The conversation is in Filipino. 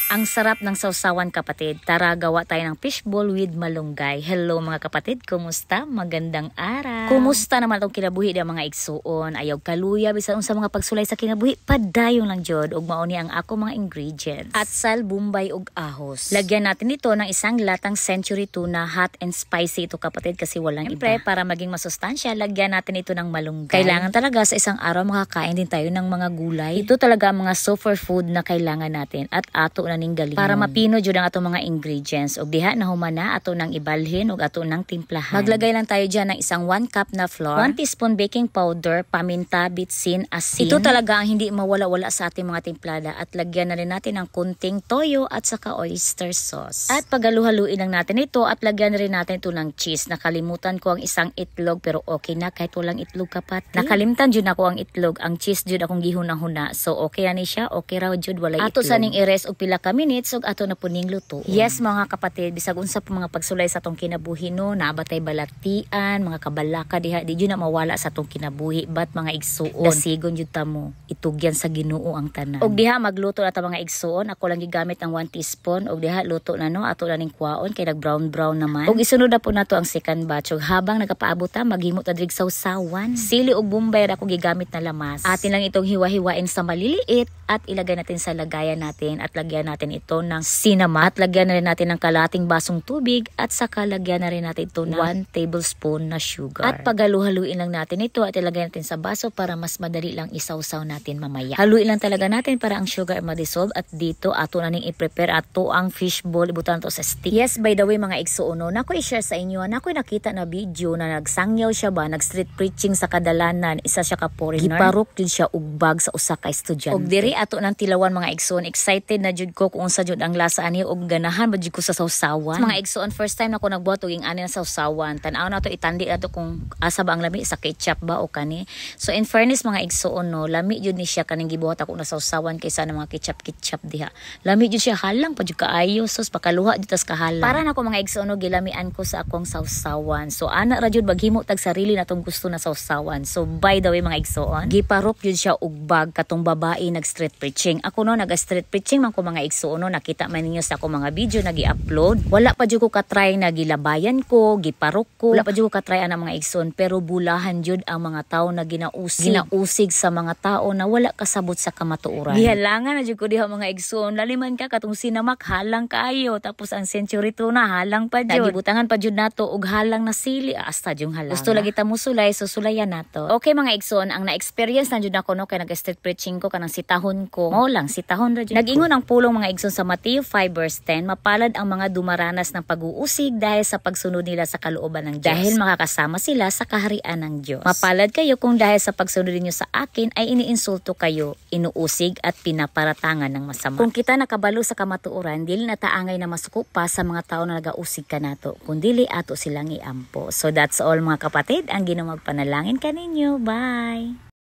Ang sarap ng sausawan kapatid. Tara gawa tayo ng fishball with malunggay. Hello mga kapatid, kumusta? Magandang araw. Kumusta naman itong kinabuhi ng mga igsuon? Ayaw kaluya, bisan sa mga pagsulay sa kinabuhi, padayon lang jod. Ug mauni ang ako mga ingredients. Atsal, bumbay ug ahos. Lagyan natin ito ng isang latang century tuna, hot and spicy ito kapatid kasi walang iba. Para maging masustansya, lagyan natin ito ng malunggay. Kailangan talaga sa isang araw makakain din tayo ng mga gulay. Ito talaga ang mga superfood na kailangan natin at ato na ning galingon. Para mapino jud ang atong mga ingredients ug diha na humana ato nang ibalhin ug ato nang timplahan. Maglagay lang tayo diyan ng isang 1 cup na flour, 1 teaspoon baking powder, paminta, bitsin, asin. Ito talaga ang hindi mawala-wala sa ating mga timplada at lagyan na rin natin ng kunting toyo at saka oyster sauce. At paghalu-haluin lang natin ito at lagyan na rin natin ito ng cheese. Nakalimutan ko ang isang itlog pero okay na kahit walang itlog kapatid. Nakalimtan jud ako ang itlog, ang cheese jud akong gihunahuna. So okay na ni siya, okay raw jud walay itlog. Ato sa ning i-rest og pila ka minutes ug ato na po ning luto. Yes mga kapatid, bisag unsa pa mga pagsulay sa atong kinabuhi no, nabatay balatian, mga kabalaka diha, di jud na mawala sa atong kinabuhi, but mga igsuon, dasigon jud ta mo, itugyan sa Ginoo ang tanan. Ug diha magluto na ta mga igsuon, ako lang gigamit ang 1 teaspoon ug diha luto na no, ato na ning kwaon kay nag brown naman. Ug isunod na po nato ang second batch ug habang nagapaabot ta maghimo ta drig sausawan. Sili ug bumbay ra ko gigamit na lamas. Atin lang itong hiwa-hiwain sa maliliit at ilagay natin sa lagayan natin at lagyan natin ito ng sinama at lagyan na rin natin ng kalating basong tubig at saka lagyan na rin natin ito ng 1 tablespoon na sugar. At paghalu-haluin lang natin ito at ilagay natin sa baso para mas madali lang isawsaw natin mamaya. Haluin lang talaga natin para ang sugar ma-dissolve at dito ato na ning i-prepare ato ang fishball, ibutan to sa stick. Yes, by the way mga igsuono, nako i-share sa inyo, nako nakita na video na nagsangyaw siya ba, nag-street preaching sa kadalanan, isa siya ka foreigner. Giparok jud siya og bag sa usa ka estudyante. Og diri ato nang tilawan mga igsuon, excited na jud ko kung unsa jud ang lasa ani og ganahan ba jud ko sa sausawan. Mga igsuon, first time na ko nagbuhat og ani na sausawan. Tan-aw na to, itandi na to kung asa ba ang lami sa ketchup ba o kani. So in fairness mga igsuon no, lami jud ni siya kaning gibuhat ako na sausawan kaysa na mga ketchup diha. Lami jud siya, halang pa jud kaayo, sus pakaluha jud tas kahalang. Para na ko mga igsuon no, gilamian ko sa akong sausawan. So ana ra jud maghimo tag sarili natong gusto na sausawan. So by the way mga igsuon, giparok jud siya og bag katong babae nag street preaching. Ako no nag-street preaching man ko mga igsuon no, nakita man ninyo sa akong mga video na gi-upload. Wala pa jud ko ka-try na gilabayan ko, giparok ko. Wala pa jud ko ka-try ana mga igsoon, pero bulahan jud ang mga tao na ginausig sa mga tao na wala kasabot sa kamatuoran. Gihalangan na jud ko diha mga igsoon. Laliman ka katong sinamak halang kaayo, tapos ang century tuna halang pa jud. Nagibutangan pa jud nato og halang na sili, asta jung halang. Gusto lagi ta mo sulay, so sulayan nato. Okay mga igsoon, ang na-experience na jud nako no kay nag-street preaching ko kanang sitahon ko. Mo lang sitahon ra jud. Nag-ingon ang pulong mga igsoon sa Mateo 5 verse 10, mapalad ang mga dumaranas ng pag-uusig dahil sa pagsunod nila sa kalooban ng Diyos. Dahil makakasama sila sa kaharian ng Diyos. Mapalad kayo kung dahil sa pagsunod ninyo sa akin ay iniinsulto kayo, inuusig at pinaparatangan ng masama. Kung kita nakabalo sa kamatuoran, dili na taangay na masuko pa sa mga tao na nagausig ka nato, kundili ato silang iampo. So that's all mga kapatid, ang Ginoo magpanalangin kaninyo. Bye!